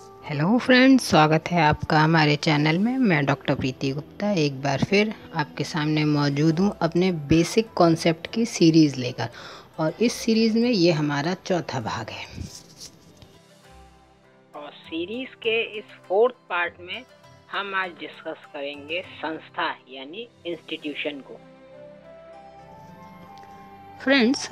Hello friends, स्वागत है आपका हमारे चैनल में। मैं डॉक्टर प्रीति गुप्ता एक बार फिर आपके सामने मौजूद हूँ अपने बेसिक कॉन्सेप्ट की सीरीज़ लेकर, और इस सीरीज़ में ये हमारा चौथा भाग है। और सीरीज़ के इस फोर्थ पार्ट में हम आज डिस्कस करेंगे संस्था यानी इंस्टीट्यूशन को। फ्रेंड्स,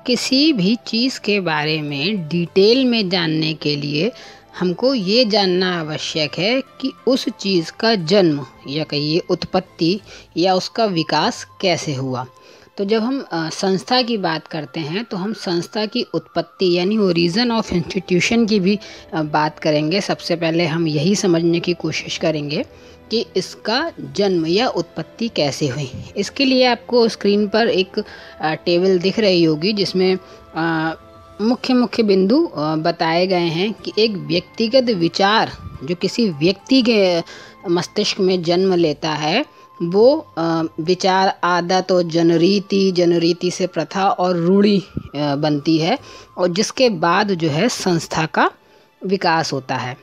किसी भी चीज़ के बारे में डिटेल में जानने के लिए हमको ये जानना आवश्यक है कि उस चीज़ का जन्म या कहिए उत्पत्ति या उसका विकास कैसे हुआ। तो जब हम संस्था की बात करते हैं तो हम संस्था की उत्पत्ति यानी ओरिजिन ऑफ इंस्टीट्यूशन की भी बात करेंगे। सबसे पहले हम यही समझने की कोशिश करेंगे कि इसका जन्म या उत्पत्ति कैसे हुई। इसके लिए आपको स्क्रीन पर एक टेबल दिख रही होगी जिसमें मुख्य मुख्य बिंदु बताए गए हैं कि एक व्यक्तिगत विचार जो किसी व्यक्ति के मस्तिष्क में जन्म लेता है वो विचार आदत और जनरीति से प्रथा और रूढ़ी बनती है, और जिसके बाद जो है संस्था का विकास होता है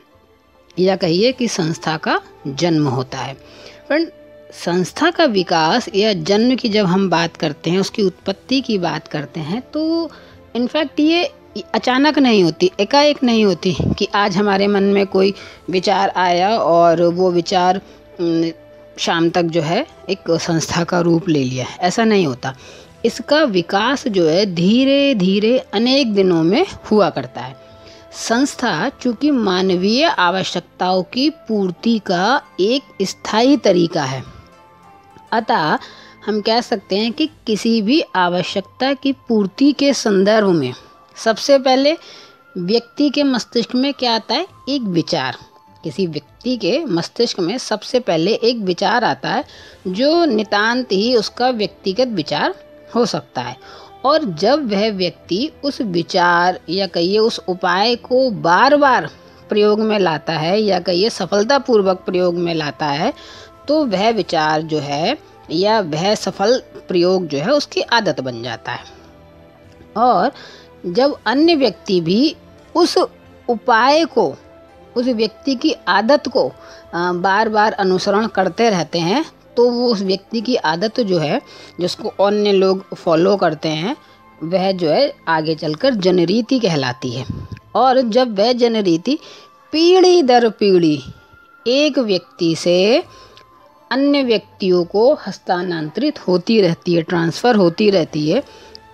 या कहिए कि संस्था का जन्म होता है। पर संस्था का विकास या जन्म की जब हम बात करते हैं, उसकी उत्पत्ति की बात करते हैं, तो इनफैक्ट ये अचानक नहीं होती, एकाएक नहीं होती कि आज हमारे मन में कोई विचार आया और वो विचार शाम तक जो है एक संस्था का रूप ले लिया। ऐसा नहीं होता। इसका विकास जो है धीरे धीरे अनेक दिनों में हुआ करता है। संस्था चूँकि मानवीय आवश्यकताओं की पूर्ति का एक स्थायी तरीका है, अतः हम कह सकते हैं कि किसी भी आवश्यकता की पूर्ति के संदर्भ में सबसे पहले व्यक्ति के मस्तिष्क में क्या आता है? एक विचार। किसी व्यक्ति के मस्तिष्क में सबसे पहले एक विचार आता है जो नितांत ही उसका व्यक्तिगत विचार हो सकता है, और जब वह व्यक्ति उस विचार या कहिए उस उपाय को बार बार प्रयोग में लाता है या कहिए सफलतापूर्वक प्रयोग में लाता है, तो वह विचार जो है या वह सफल प्रयोग जो है उसकी आदत बन जाता है। और जब अन्य व्यक्ति भी उस उपाय को, उस व्यक्ति की आदत को बार बार अनुसरण करते रहते हैं, तो वो उस व्यक्ति की आदत जो है जिसको अन्य लोग फॉलो करते हैं, वह जो है आगे चलकर जनरीति कहलाती है। और जब वह जनरीति पीढ़ी दर पीढ़ी एक व्यक्ति से अन्य व्यक्तियों को हस्तांतरित होती रहती है, ट्रांसफ़र होती रहती है,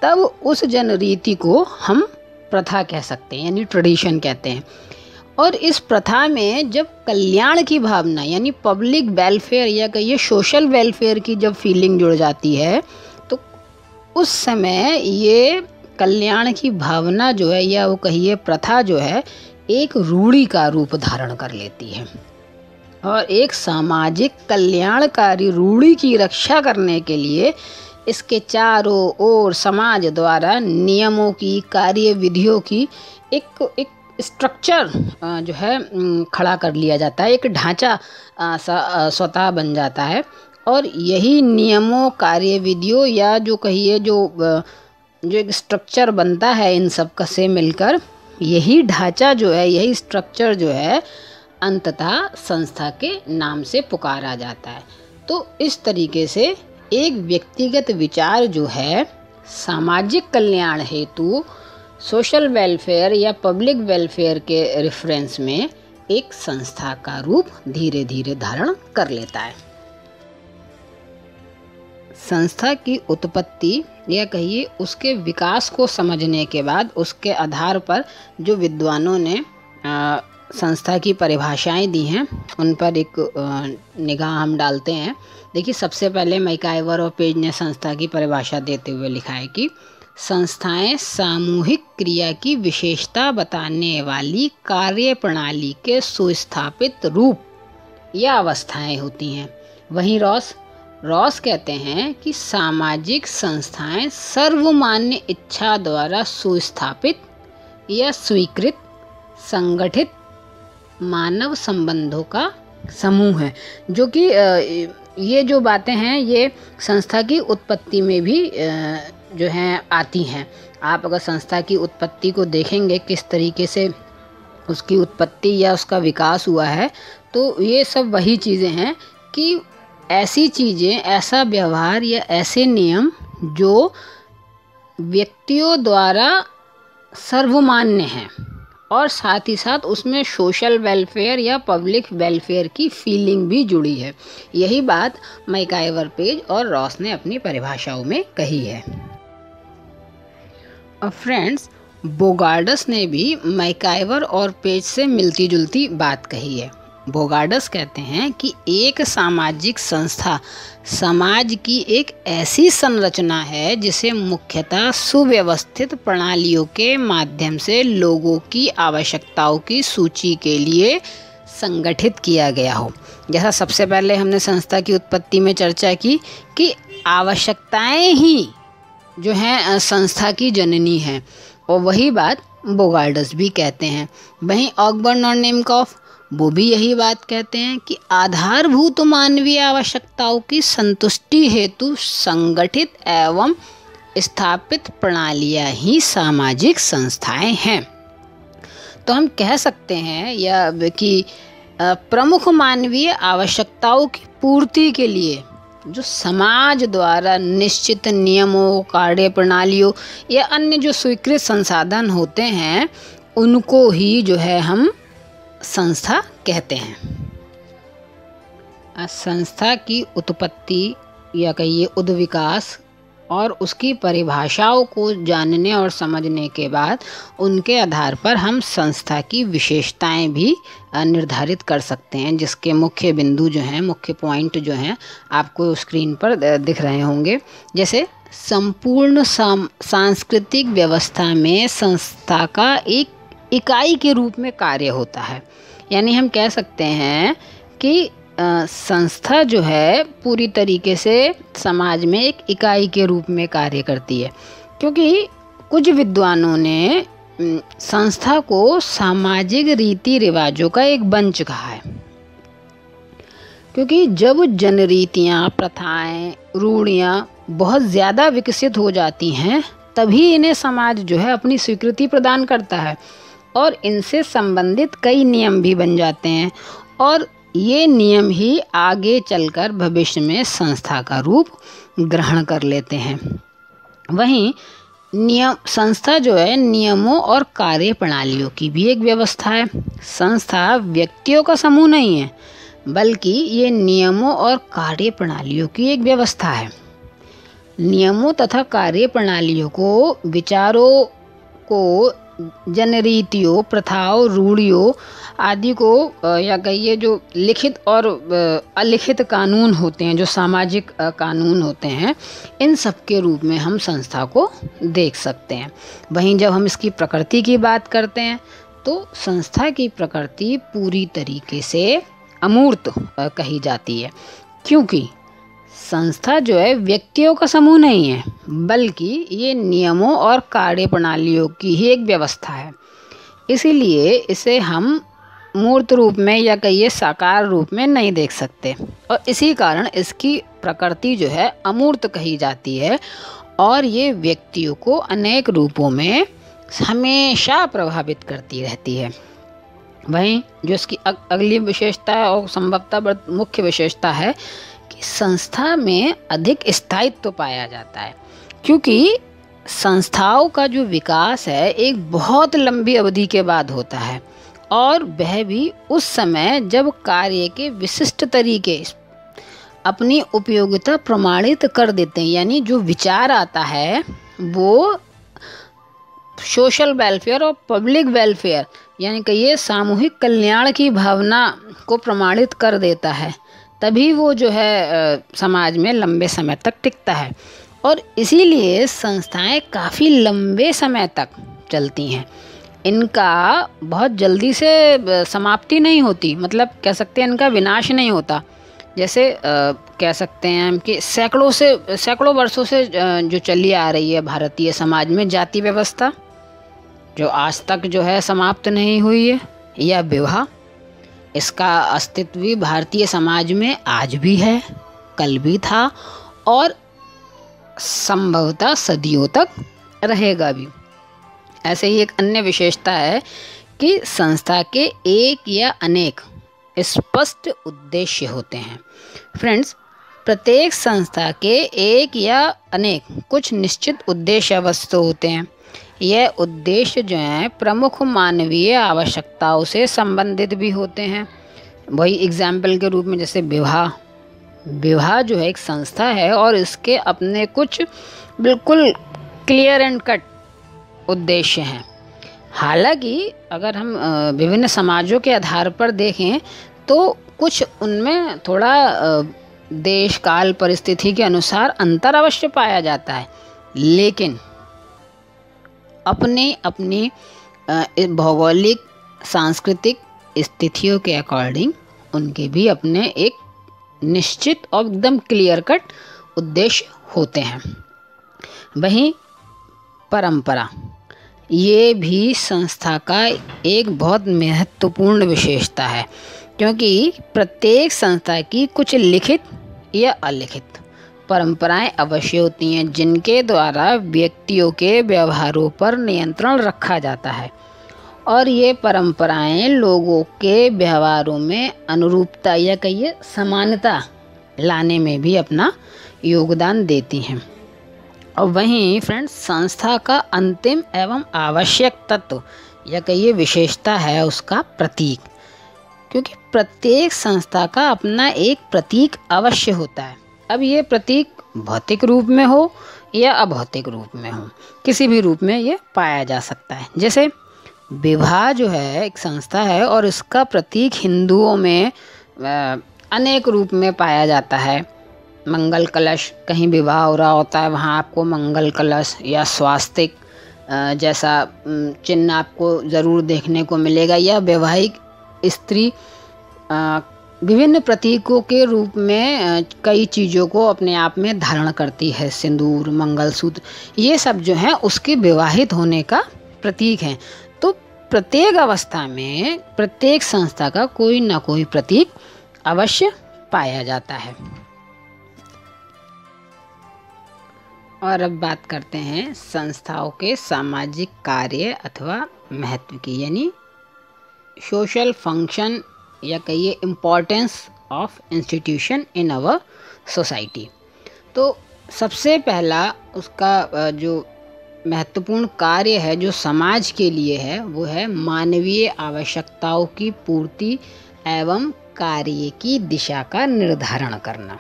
तब उस जनरीति को हम प्रथा कह सकते हैं यानी ट्रेडिशन कहते हैं। और इस प्रथा में जब कल्याण की भावना यानी पब्लिक वेलफेयर या कहिए सोशल वेलफेयर की जब फीलिंग जुड़ जाती है, तो उस समय ये कल्याण की भावना जो है या वो कहिए प्रथा जो है एक रूढ़ी का रूप धारण कर लेती है। और एक सामाजिक कल्याणकारी रूढ़ी की रक्षा करने के लिए इसके चारों ओर समाज द्वारा नियमों की, कार्य विधियों की एक स्ट्रक्चर जो है खड़ा कर लिया जाता है, एक ढांचा स्वतः बन जाता है। और यही नियमों, कार्य विधियों या जो कहिए जो एक स्ट्रक्चर बनता है इन सब का से मिलकर, यही ढांचा जो है, यही स्ट्रक्चर जो है अंततः संस्था के नाम से पुकारा जाता है। तो इस तरीके से एक व्यक्तिगत विचार जो है सामाजिक कल्याण हेतु सोशल वेलफेयर या पब्लिक वेलफेयर के रेफरेंस में एक संस्था का रूप धीरे धीरे धारण कर लेता है। संस्था की उत्पत्ति या कहिए उसके विकास को समझने के बाद उसके आधार पर जो विद्वानों ने संस्था की परिभाषाएं दी हैं उन पर एक निगाह हम डालते हैं। देखिए, सबसे पहले मैकाइवर और पेज ने संस्था की परिभाषा देते हुए लिखा है कि संस्थाएं सामूहिक क्रिया की विशेषता बताने वाली कार्य प्रणाली के सुस्थापित रूप या अवस्थाएं होती हैं। वहीं रॉस कहते हैं कि सामाजिक संस्थाएं सर्वमान्य इच्छा द्वारा सुस्थापित या स्वीकृत संगठित मानव संबंधों का समूह है। जो कि ये जो बातें हैं ये संस्था की उत्पत्ति में भी जो हैं आती हैं। आप अगर संस्था की उत्पत्ति को देखेंगे किस तरीके से उसकी उत्पत्ति या उसका विकास हुआ है। तो ये सब वही चीज़ें हैं कि ऐसी चीज़ें, ऐसा व्यवहार या ऐसे नियम जो व्यक्तियों द्वारा सर्वमान्य हैं और साथ ही साथ उसमें सोशल वेलफेयर या पब्लिक वेलफेयर की फीलिंग भी जुड़ी है। यही बात मैकाइवर, पेज और रॉस ने अपनी परिभाषाओं में कही है। और फ्रेंड्स, बोगार्डस ने भी मैकाइवर और पेज से मिलती जुलती बात कही है। बोगार्डस कहते हैं कि एक सामाजिक संस्था समाज की एक ऐसी संरचना है जिसे मुख्यतः सुव्यवस्थित प्रणालियों के माध्यम से लोगों की आवश्यकताओं की सूची के लिए संगठित किया गया हो। जैसा सबसे पहले हमने संस्था की उत्पत्ति में चर्चा की कि आवश्यकताएं ही जो हैं संस्था की जननी हैं, और वही बात बोगार्डस भी कहते हैं। वहीं ऑकबर्न और नेमकॉफ वो भी यही बात कहते हैं कि आधारभूत मानवीय आवश्यकताओं की संतुष्टि हेतु संगठित एवं स्थापित प्रणालियां ही सामाजिक संस्थाएं हैं। तो हम कह सकते हैं या कि प्रमुख मानवीय आवश्यकताओं की पूर्ति के लिए जो समाज द्वारा निश्चित नियमों, कार्य प्रणालियों या अन्य जो स्वीकृत संसाधन होते हैं, उनको ही जो है हम संस्था कहते हैं। संस्था की उत्पत्ति या कहिए उद्विकास और उसकी परिभाषाओं को जानने और समझने के बाद उनके आधार पर हम संस्था की विशेषताएं भी निर्धारित कर सकते हैं, जिसके मुख्य बिंदु जो हैं, मुख्य पॉइंट जो हैं, आपको स्क्रीन पर दिख रहे होंगे। जैसे संपूर्ण सांस्कृतिक व्यवस्था में संस्था का एक इकाई के रूप में कार्य होता है। यानी हम कह सकते हैं कि संस्था जो है पूरी तरीके से समाज में एक इकाई के रूप में कार्य करती है, क्योंकि कुछ विद्वानों ने संस्था को सामाजिक रीति रिवाजों का एक मंच कहा है। क्योंकि जब जनरीतियाँ, प्रथाएं, रूढ़ियाँ बहुत ज़्यादा विकसित हो जाती हैं, तभी इन्हें समाज जो है अपनी स्वीकृति प्रदान करता है और इनसे संबंधित कई नियम भी बन जाते हैं, और ये नियम ही आगे चलकर भविष्य में संस्था का रूप ग्रहण कर लेते हैं। वहीं संस्था जो है नियमों और कार्य प्रणालियों की भी एक व्यवस्था है। संस्था व्यक्तियों का समूह नहीं है, बल्कि ये नियमों और कार्य प्रणालियों की एक व्यवस्था है। नियमों तथा कार्य प्रणालियों को, विचारों को, जनरीतियों, प्रथाओं, रूढ़ियों आदि को या कहिए जो लिखित और अलिखित कानून होते हैं, जो सामाजिक कानून होते हैं, इन सब के रूप में हम संस्था को देख सकते हैं। वहीं जब हम इसकी प्रकृति की बात करते हैं तो संस्था की प्रकृति पूरी तरीके से अमूर्त कही जाती है, क्योंकि संस्था जो है व्यक्तियों का समूह नहीं है, बल्कि ये नियमों और कार्य प्रणालियों की ही एक व्यवस्था है। इसीलिए इसे हम मूर्त रूप में या कहिए साकार रूप में नहीं देख सकते, और इसी कारण इसकी प्रकृति जो है अमूर्त कही जाती है, और ये व्यक्तियों को अनेक रूपों में हमेशा प्रभावित करती रहती है। वहीं जो इसकी अगली विशेषता है और संभवतः मुख्य विशेषता है कि संस्था में अधिक स्थायित्व पाया जाता है, क्योंकि संस्थाओं का जो विकास है एक बहुत लंबी अवधि के बाद होता है, और वह भी उस समय जब कार्य के विशिष्ट तरीके अपनी उपयोगिता प्रमाणित कर देते हैं। यानी जो विचार आता है वो सोशल वेलफेयर और पब्लिक वेलफेयर, यानी कि ये सामूहिक कल्याण की भावना को प्रमाणित कर देता है, तभी वो जो है समाज में लंबे समय तक टिकता है। और इसीलिए संस्थाएं काफ़ी लंबे समय तक चलती हैं। इनका बहुत जल्दी से समाप्ति नहीं होती, मतलब कह सकते हैं इनका विनाश नहीं होता। जैसे कह सकते हैं हम कि सैकड़ों वर्षों से जो चली आ रही है भारतीय समाज में जाति व्यवस्था, जो आज तक जो है समाप्त नहीं हुई है, या विवाह, इसका अस्तित्व भी भारतीय समाज में आज भी है, कल भी था, और संभवतः सदियों तक रहेगा भी। ऐसे ही एक अन्य विशेषता है कि संस्था के एक या अनेक स्पष्ट उद्देश्य होते हैं। फ्रेंड्स, प्रत्येक संस्था के एक या अनेक कुछ निश्चित उद्देश्य अवश्य तो होते हैं। यह उद्देश्य जो हैं प्रमुख मानवीय आवश्यकताओं से संबंधित भी होते हैं। वही एग्जाम्पल के रूप में जैसे विवाह जो है एक संस्था है और इसके अपने कुछ बिल्कुल क्लियर एंड कट उद्देश्य हैं। हालांकि अगर हम विभिन्न समाजों के आधार पर देखें तो कुछ उनमें थोड़ा देश काल परिस्थिति के अनुसार अंतर अवश्य पाया जाता है, लेकिन अपनी अपनी भौगोलिक सांस्कृतिक स्थितियों के अकॉर्डिंग उनके भी अपने एक निश्चित और एकदम क्लियर कट उद्देश्य होते हैं। वहीं परंपरा ये भी संस्था का एक बहुत महत्वपूर्ण विशेषता है, क्योंकि प्रत्येक संस्था की कुछ लिखित या अलिखित परंपराएं अवश्य होती हैं जिनके द्वारा व्यक्तियों के व्यवहारों पर नियंत्रण रखा जाता है, और ये परंपराएं लोगों के व्यवहारों में अनुरूपता या कहिए समानता लाने में भी अपना योगदान देती हैं। और वहीं फ्रेंड्स, संस्था का अंतिम एवं आवश्यक तत्व या कहिए विशेषता है उसका प्रतीक, क्योंकि प्रत्येक संस्था का अपना एक प्रतीक अवश्य होता है। अब ये प्रतीक भौतिक रूप में हो या अभौतिक रूप में हो, किसी भी रूप में ये पाया जा सकता है। जैसे विवाह जो है एक संस्था है और इसका प्रतीक हिंदुओं में अनेक रूप में पाया जाता है। मंगल कलश, कहीं विवाह हो रहा होता है वहाँ आपको मंगल कलश या स्वास्तिक जैसा चिन्ह आपको ज़रूर देखने को मिलेगा, या वैवाहिक स्त्री विभिन्न प्रतीकों के रूप में कई चीज़ों को अपने आप में धारण करती है। सिंदूर, मंगलसूत्र, ये सब जो हैं उसके विवाहित होने का प्रतीक हैं। तो प्रत्येक अवस्था में प्रत्येक संस्था का कोई ना कोई प्रतीक अवश्य पाया जाता है। और अब बात करते हैं संस्थाओं के सामाजिक कार्य अथवा महत्व की, यानी सोशल फंक्शन या कहिए importance of institution in our society. तो सबसे पहला उसका जो महत्वपूर्ण कार्य है जो समाज के लिए है वो है मानवीय आवश्यकताओं की पूर्ति एवं कार्य की दिशा का निर्धारण करना।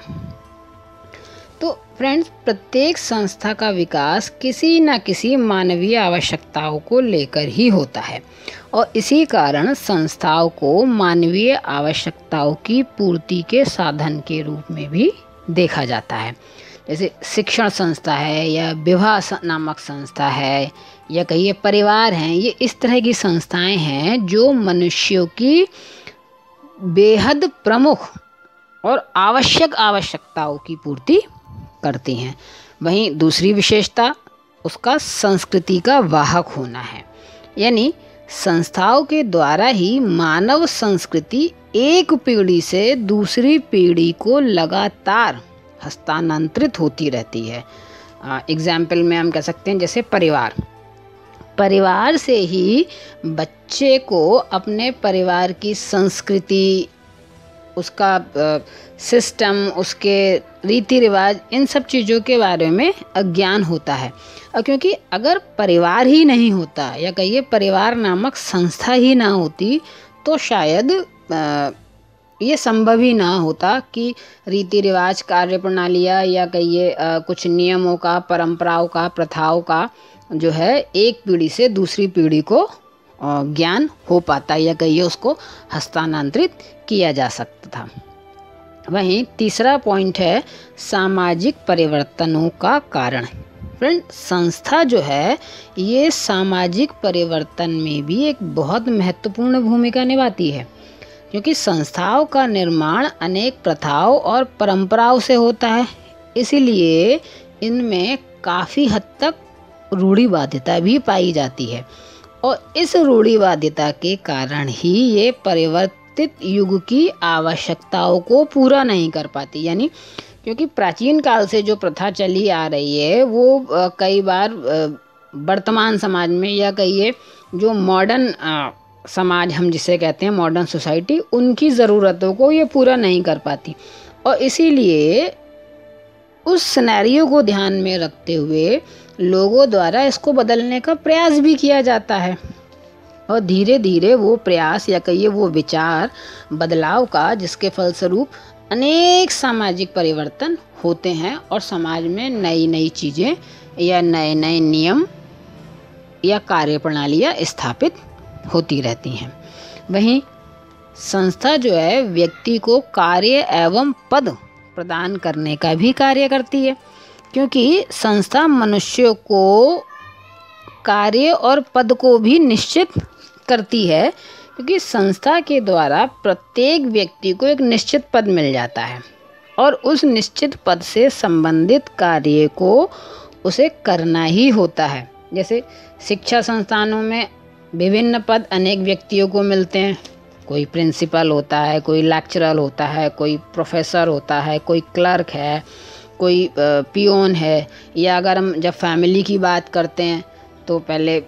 तो फ्रेंड्स, प्रत्येक संस्था का विकास किसी न किसी मानवीय आवश्यकताओं को लेकर ही होता है, और इसी कारण संस्थाओं को मानवीय आवश्यकताओं की पूर्ति के साधन के रूप में भी देखा जाता है। जैसे शिक्षण संस्था है या विवाह नामक संस्था है या कहिए परिवार हैं, ये इस तरह की संस्थाएं हैं जो मनुष्यों की बेहद प्रमुख और आवश्यक आवश्यकताओं की पूर्ति करती हैं। वहीं दूसरी विशेषता उसका संस्कृति का वाहक होना है, यानी संस्थाओं के द्वारा ही मानव संस्कृति एक पीढ़ी से दूसरी पीढ़ी को लगातार हस्तांतरित होती रहती है। एग्जाम्पल में हम कह सकते हैं जैसे परिवार से ही बच्चे को अपने परिवार की संस्कृति, उसका सिस्टम, उसके रीति रिवाज, इन सब चीज़ों के बारे में अज्ञान होता है। और क्योंकि अगर परिवार ही नहीं होता या कहिए परिवार नामक संस्था ही ना होती तो शायद ये संभव ही ना होता कि रीति रिवाज, कार्य प्रणालियाँ या कहिए कुछ नियमों का, परंपराओं का, प्रथाओं का जो है एक पीढ़ी से दूसरी पीढ़ी को ज्ञान हो पाता या कहिए उसको हस्तांतरित किया जा सकता था। वहीं तीसरा पॉइंट है सामाजिक परिवर्तनों का कारण। फ्रेंड, संस्था जो है ये सामाजिक परिवर्तन में भी एक बहुत महत्वपूर्ण भूमिका निभाती है, क्योंकि संस्थाओं का निर्माण अनेक प्रथाओं और परंपराओं से होता है, इसीलिए इनमें काफ़ी हद तक रूढ़िवादिता भी पाई जाती है, और इस रूढ़िवादिता के कारण ही ये परिवर्तित युग की आवश्यकताओं को पूरा नहीं कर पाती। यानी क्योंकि प्राचीन काल से जो प्रथा चली आ रही है वो कई बार वर्तमान समाज में या कहिए जो मॉडर्न समाज हम जिसे कहते हैं मॉडर्न सोसाइटी, उनकी ज़रूरतों को ये पूरा नहीं कर पाती। और इसीलिए उस सिनेरियो को ध्यान में रखते हुए लोगों द्वारा इसको बदलने का प्रयास भी किया जाता है। और धीरे धीरे वो प्रयास या कहिए वो विचार बदलाव का, जिसके फलस्वरूप अनेक सामाजिक परिवर्तन होते हैं और समाज में नई नई चीज़ें या नए नए नियम या कार्यप्रणालियाँ स्थापित होती रहती हैं। वहीं संस्था जो है व्यक्ति को कार्य एवं पद प्रदान करने का भी कार्य करती है, क्योंकि संस्था मनुष्यों को कार्य और पद को भी निश्चित करती है, क्योंकि संस्था के द्वारा प्रत्येक व्यक्ति को एक निश्चित पद मिल जाता है और उस निश्चित पद से संबंधित कार्य को उसे करना ही होता है। जैसे शिक्षा संस्थानों में विभिन्न पद अनेक व्यक्तियों को मिलते हैं। कोई प्रिंसिपल होता है, कोई लेक्चरर होता है, कोई प्रोफेसर होता है, कोई क्लर्क है, कोई पियोन है। या अगर हम जब फैमिली की बात करते हैं तो पहले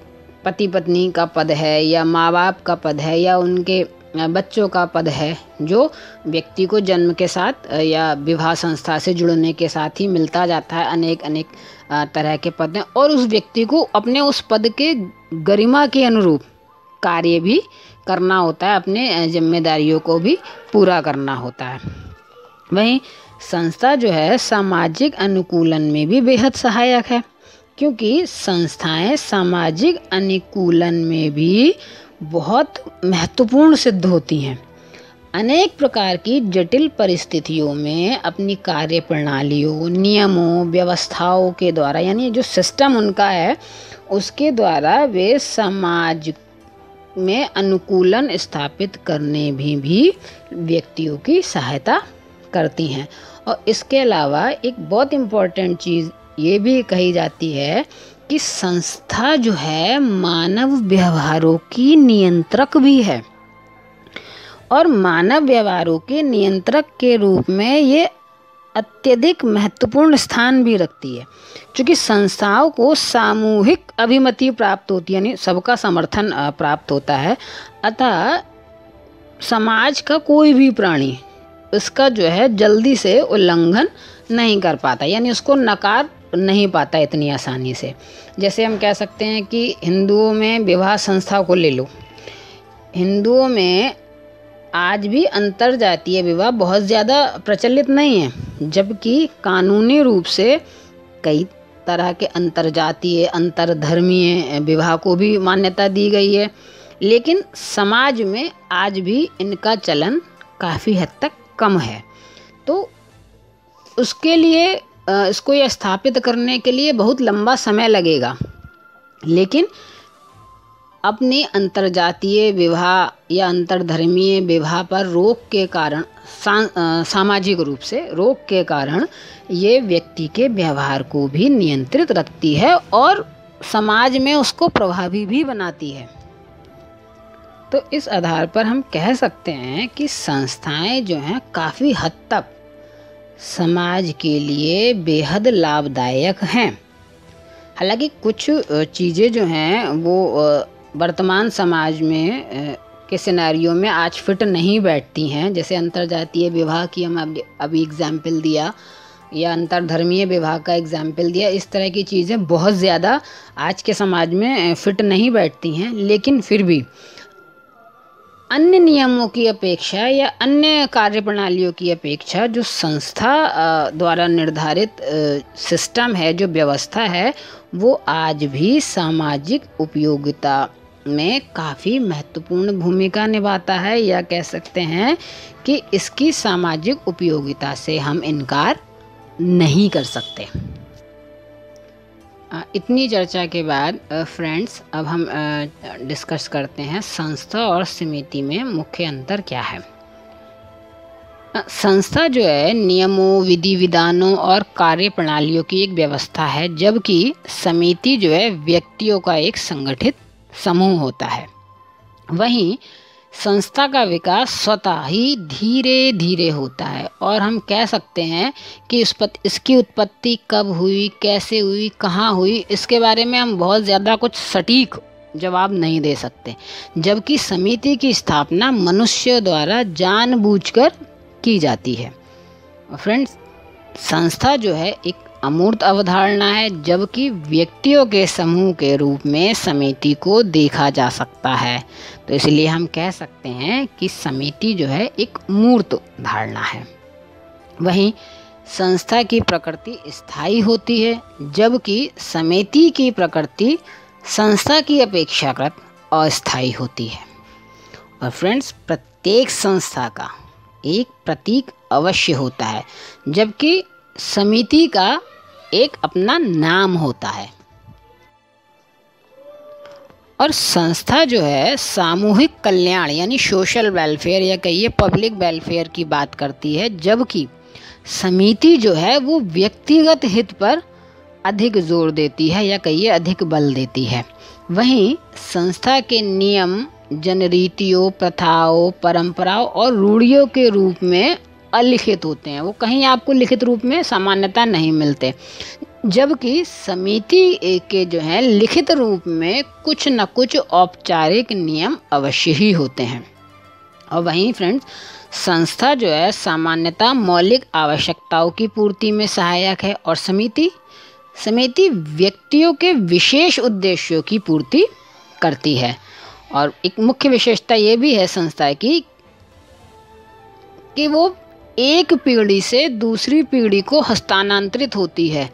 पति पत्नी का पद है या माँ बाप का पद है या उनके बच्चों का पद है, जो व्यक्ति को जन्म के साथ या विवाह संस्था से जुड़ने के साथ ही मिलता जाता है। अनेक अनेक तरह के पद हैं और उस व्यक्ति को अपने उस पद के गरिमा के अनुरूप कार्य भी करना होता है, अपने जिम्मेदारियों को भी पूरा करना होता है। वहीं संस्था जो है सामाजिक अनुकूलन में भी बेहद सहायक है, क्योंकि संस्थाएं सामाजिक अनुकूलन में भी बहुत महत्वपूर्ण सिद्ध होती हैं। अनेक प्रकार की जटिल परिस्थितियों में अपनी कार्य प्रणालियों, नियमों, व्यवस्थाओं के द्वारा, यानी जो सिस्टम उनका है उसके द्वारा वे समाज में अनुकूलन स्थापित करने में भी व्यक्तियों की सहायता करती हैं। और इसके अलावा एक बहुत इम्पॉर्टेंट चीज़ ये भी कही जाती है कि संस्था जो है मानव व्यवहारों की नियंत्रक भी है और मानव व्यवहारों के नियंत्रक के रूप में ये अत्यधिक महत्वपूर्ण स्थान भी रखती है, क्योंकि संस्थाओं को सामूहिक अभिमति प्राप्त होती है, यानी सबका समर्थन प्राप्त होता है। अतः समाज का कोई भी प्राणी इसका जो है जल्दी से उल्लंघन नहीं कर पाता, यानी उसको नकार नहीं पाता इतनी आसानी से। जैसे हम कह सकते हैं कि हिंदुओं में विवाह संस्था को ले लो। हिंदुओं में आज भी अंतरजातीय विवाह बहुत ज़्यादा प्रचलित नहीं है, जबकि कानूनी रूप से कई तरह के अंतरजातीय, अंतरधर्मीय विवाह को भी मान्यता दी गई है। लेकिन समाज में आज भी इनका चलन काफ़ी हद तक कम है। तो उसके लिए इसको ये स्थापित करने के लिए बहुत लंबा समय लगेगा। लेकिन अपने अंतरजातीय विवाह या अंतरधर्मीय विवाह पर रोक के कारण, सामाजिक रूप से रोक के कारण ये व्यक्ति के व्यवहार को भी नियंत्रित रखती है और समाज में उसको प्रभावी भी बनाती है। तो इस आधार पर हम कह सकते हैं कि संस्थाएं जो हैं काफ़ी हद तक समाज के लिए बेहद लाभदायक हैं। हालांकि कुछ चीज़ें जो हैं वो वर्तमान समाज में के सिनेरियो में आज फिट नहीं बैठती हैं। जैसे अंतरजातीय विवाह की हम अभी एग्जाम्पल दिया या अंतरधर्मीय विवाह का एग्जाम्पल दिया। इस तरह की चीज़ें बहुत ज़्यादा आज के समाज में फिट नहीं बैठती हैं। लेकिन फिर भी अन्य नियमों की अपेक्षा या अन्य कार्यप्रणालियों की अपेक्षा जो संस्था द्वारा निर्धारित सिस्टम है, जो व्यवस्था है, वो आज भी सामाजिक उपयोगिता में काफ़ी महत्वपूर्ण भूमिका निभाता है। या कह सकते हैं कि इसकी सामाजिक उपयोगिता से हम इनकार नहीं कर सकते। इतनी चर्चा के बाद फ्रेंड्स, अब हम डिस्कस करते हैं संस्था और समिति में मुख्य अंतर क्या है। संस्था जो है नियमों, विधि विधानों और कार्य प्रणालियों की एक व्यवस्था है, जबकि समिति जो है व्यक्तियों का एक संगठित समूह होता है। वहीं संस्था का विकास स्वतः ही धीरे धीरे होता है और हम कह सकते हैं कि इसकी उत्पत्ति कब हुई, कैसे हुई, कहाँ हुई, इसके बारे में हम बहुत ज़्यादा कुछ सटीक जवाब नहीं दे सकते, जबकि समिति की स्थापना मनुष्य द्वारा जानबूझकर की जाती है। फ्रेंड्स, संस्था जो है एक अमूर्त अवधारणा है, जबकि व्यक्तियों के समूह के रूप में समिति को देखा जा सकता है। तो इसलिए हम कह सकते हैं कि समिति जो है एक मूर्त धारणा है। वहीं संस्था की प्रकृति स्थायी होती है, जबकि समिति की प्रकृति संस्था की अपेक्षाकृत अस्थायी होती है। और फ्रेंड्स, प्रत्येक संस्था का एक प्रतीक अवश्य होता है, जबकि समिति का एक अपना नाम होता है। और संस्था जो है सामूहिक कल्याण यानी सोशल वेलफेयर या कहिए पब्लिक वेलफेयर की बात करती है, जबकि समिति जो है वो व्यक्तिगत हित पर अधिक जोर देती है या कहिए अधिक बल देती है। वहीं संस्था के नियम जनरीतियों, प्रथाओं, परंपराओं और रूढ़ियों के रूप में अलिखित होते हैं, वो कहीं आपको लिखित रूप में सामान्यता नहीं मिलते, जबकि समिति के जो है लिखित रूप में कुछ न कुछ औपचारिक नियम अवश्य ही होते हैं। और वहीं फ्रेंड्स, संस्था जो है सामान्यतः मौलिक आवश्यकताओं की पूर्ति में सहायक है और समिति व्यक्तियों के विशेष उद्देश्यों की पूर्ति करती है। और एक मुख्य विशेषता ये भी है संस्था की कि वो एक पीढ़ी से दूसरी पीढ़ी को हस्तांतरित होती है,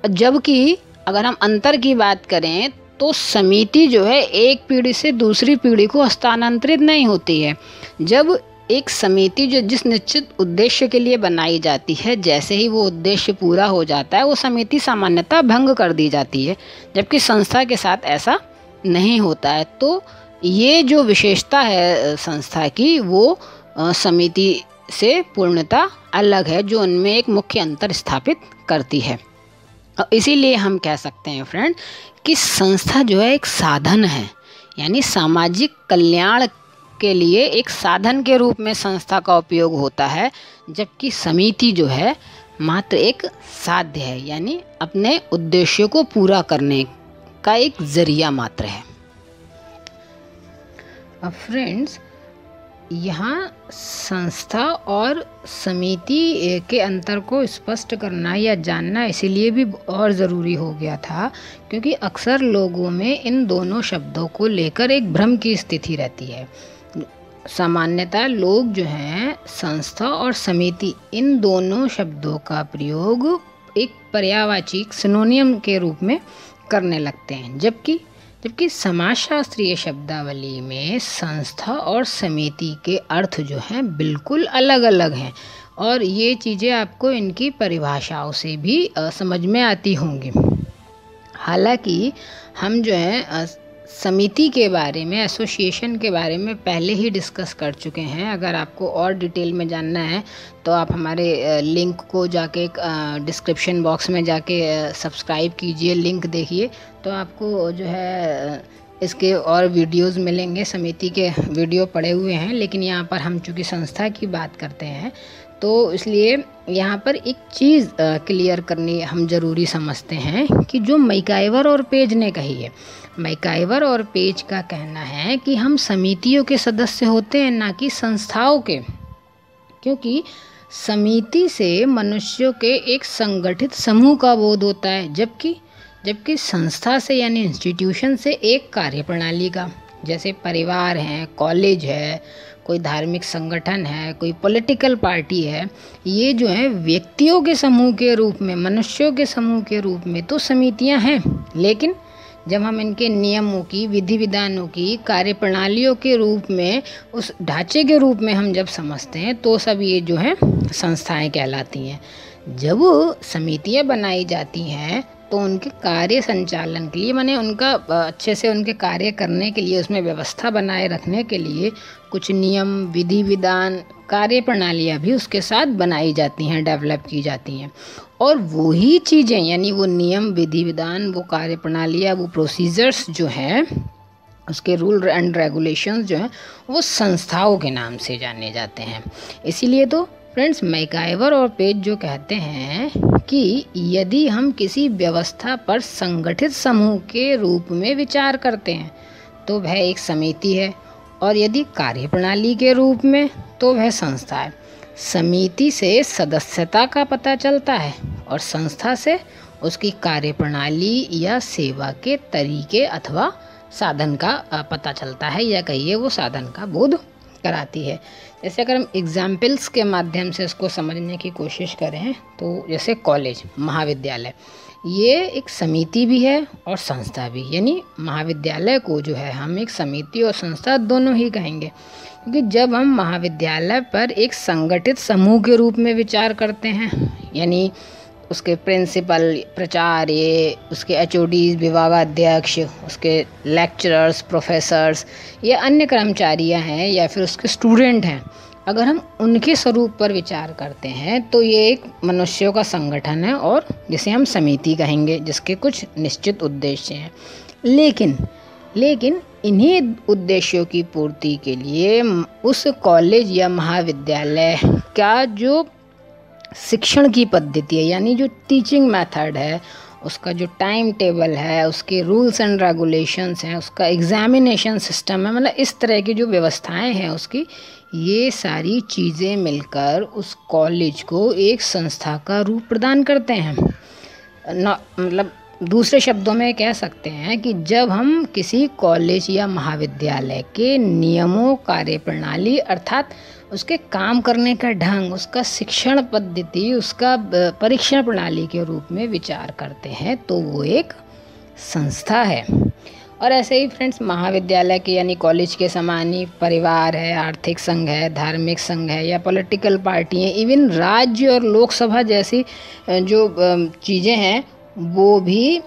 जबकि अगर हम अंतर की बात करें तो समिति जो है एक पीढ़ी से दूसरी पीढ़ी को हस्तांतरित नहीं होती है। जब एक समिति जो जिस निश्चित उद्देश्य के लिए बनाई जाती है, जैसे ही वो उद्देश्य पूरा हो जाता है वो समिति सामान्यतः भंग कर दी जाती है, जबकि संस्था के साथ ऐसा नहीं होता है। तो ये जो विशेषता है संस्था की वो समिति से पूर्णतः अलग है, जो उनमें एक मुख्य अंतर स्थापित करती है। और इसीलिए हम कह सकते हैं फ्रेंड कि संस्था जो है एक साधन है, यानी सामाजिक कल्याण के लिए एक साधन के रूप में संस्था का उपयोग होता है, जबकि समिति जो है मात्र एक साध्य है, यानी अपने उद्देश्यों को पूरा करने का एक जरिया मात्र है। अब फ्रेंड्स, यहाँ संस्था और समिति के अंतर को स्पष्ट करना या जानना इसीलिए भी और ज़रूरी हो गया था क्योंकि अक्सर लोगों में इन दोनों शब्दों को लेकर एक भ्रम की स्थिति रहती है। सामान्यतः लोग जो हैं संस्था और समिति इन दोनों शब्दों का प्रयोग एक पर्यायवाची सिनोनियम के रूप में करने लगते हैं, जबकि समाजशास्त्रीय शब्दावली में संस्था और समिति के अर्थ जो हैं बिल्कुल अलग अलग हैं और ये चीज़ें आपको इनकी परिभाषाओं से भी समझ में आती होंगी। हालांकि हम जो है समिति के बारे में, एसोसिएशन के बारे में पहले ही डिस्कस कर चुके हैं। अगर आपको और डिटेल में जानना है तो आप हमारे लिंक को जाके डिस्क्रिप्शन बॉक्स में जाके सब्सक्राइब कीजिए, लिंक देखिए तो आपको जो है इसके और वीडियोस मिलेंगे। समिति के वीडियो पड़े हुए हैं, लेकिन यहाँ पर हम चूँकि संस्था की बात करते हैं तो इसलिए यहाँ पर एक चीज़ क्लियर करनी हम ज़रूरी समझते हैं कि जो मैकाइवर और पेज ने कही है, मैकाइवर और पेज का कहना है कि हम समितियों के सदस्य होते हैं, ना कि संस्थाओं के, क्योंकि समिति से मनुष्यों के एक संगठित समूह का बोध होता है, जबकि संस्था से यानी इंस्टीट्यूशन से एक कार्यप्रणाली का, जैसे परिवार है, कॉलेज है, कोई धार्मिक संगठन है, कोई पॉलिटिकल पार्टी है, ये जो है व्यक्तियों के समूह के रूप में, मनुष्यों के समूह के रूप में तो समितियां हैं, लेकिन जब हम इनके नियमों की, विधि विधानों की, कार्यप्रणालियों के रूप में, उस ढांचे के रूप में हम जब समझते हैं तो सब ये जो है संस्थाएं कहलाती हैं। जब समितियां बनाई जाती हैं तो उनके कार्य संचालन के लिए, माने उनका अच्छे से उनके कार्य करने के लिए, उसमें व्यवस्था बनाए रखने के लिए कुछ नियम, विधि विधान, कार्य प्रणालियाँ भी उसके साथ बनाई जाती हैं, डेवलप की जाती हैं। और वही चीज़ें यानी वो नियम, विधि विधान, वो कार्य प्रणालियाँ, वो प्रोसीजर्स जो हैं, उसके रूल एंड रेगुलेशंस जो हैं वो संस्थाओं के नाम से जाने जाते हैं। इसीलिए तो फ्रेंड्स मैकाइवर और पेज जो कहते हैं कि यदि हम किसी व्यवस्था पर संगठित समूह के रूप में विचार करते हैं तो वह एक समिति है, और यदि कार्यप्रणाली के रूप में तो वह संस्था है। समिति से सदस्यता का पता चलता है और संस्था से उसकी कार्यप्रणाली या सेवा के तरीके अथवा साधन का पता चलता है, या कहिए वो साधन का बोध कराती है। जैसे अगर हम एग्जाम्पल्स के माध्यम से इसको समझने की कोशिश करें तो जैसे कॉलेज, महाविद्यालय, ये एक समिति भी है और संस्था भी। यानी महाविद्यालय को जो है हम एक समिति और संस्था दोनों ही कहेंगे, क्योंकि जब हम महाविद्यालय पर एक संगठित समूह के रूप में विचार करते हैं, यानी उसके प्रिंसिपल, प्राचार्य, उसके HODs, विभागाध्यक्ष, उसके लेक्चरर्स, प्रोफेसर्स या अन्य कर्मचारियां हैं या फिर उसके स्टूडेंट हैं, अगर हम उनके स्वरूप पर विचार करते हैं तो ये एक मनुष्यों का संगठन है और जिसे हम समिति कहेंगे, जिसके कुछ निश्चित उद्देश्य हैं। लेकिन इन्हीं उद्देश्यों की पूर्ति के लिए उस कॉलेज या महाविद्यालय का जो शिक्षण की पद्धति है, यानी जो टीचिंग मेथड है, उसका जो टाइम टेबल है, उसके रूल्स एंड रेगुलेशंस हैं, उसका एग्जामिनेशन सिस्टम है, मतलब इस तरह की जो व्यवस्थाएं हैं उसकी, ये सारी चीज़ें मिलकर उस कॉलेज को एक संस्था का रूप प्रदान करते हैं। मतलब दूसरे शब्दों में कह सकते हैं कि जब हम किसी कॉलेज या महाविद्यालय के नियमों, कार्यप्रणाली अर्थात उसके काम करने का ढंग, उसका शिक्षण पद्धति, उसका परीक्षण प्रणाली के रूप में विचार करते हैं तो वो एक संस्था है। और ऐसे ही फ्रेंड्स, महाविद्यालय के यानी कॉलेज के समान ही परिवार है, आर्थिक संघ है, धार्मिक संघ है या पॉलिटिकल पार्टी है, इवन राज्य और लोकसभा जैसी जो चीज़ें हैं वो भी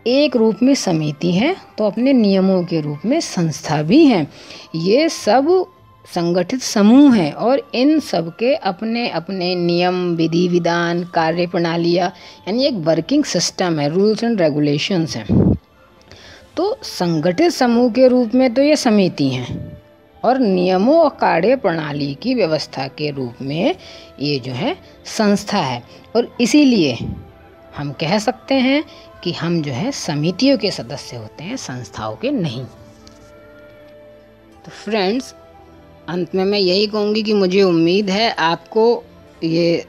एक रूप में समिति हैं तो अपने नियमों के रूप में संस्था भी हैं। ये सब संगठित समूह हैं और इन सब के अपने अपने नियम, विधि विधान, कार्य प्रणालियाँ, यानी एक वर्किंग सिस्टम है, रूल्स एंड रेगुलेशंस हैं। तो संगठित समूह के रूप में तो ये समिति हैं और नियमों और कार्य प्रणाली की व्यवस्था के रूप में ये जो है संस्था है। और इसीलिए हम कह सकते हैं कि हम जो है समितियों के सदस्य होते हैं, संस्थाओं के नहीं। तो फ्रेंड्स, अंत में मैं यही कहूँगी कि मुझे उम्मीद है आपको ये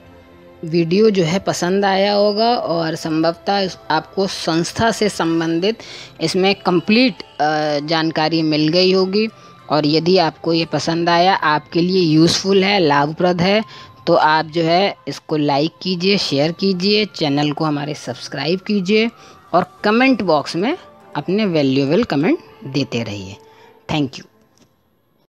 वीडियो जो है पसंद आया होगा और संभवतः आपको संस्था से संबंधित इसमें कंप्लीट जानकारी मिल गई होगी। और यदि आपको ये पसंद आया, आपके लिए यूज़फुल है, लाभप्रद है, तो आप जो है इसको लाइक कीजिए, शेयर कीजिए, चैनल को हमारे सब्सक्राइब कीजिए और कमेंट बॉक्स में अपने वैल्यूएबल कमेंट देते रहिए। Thank you.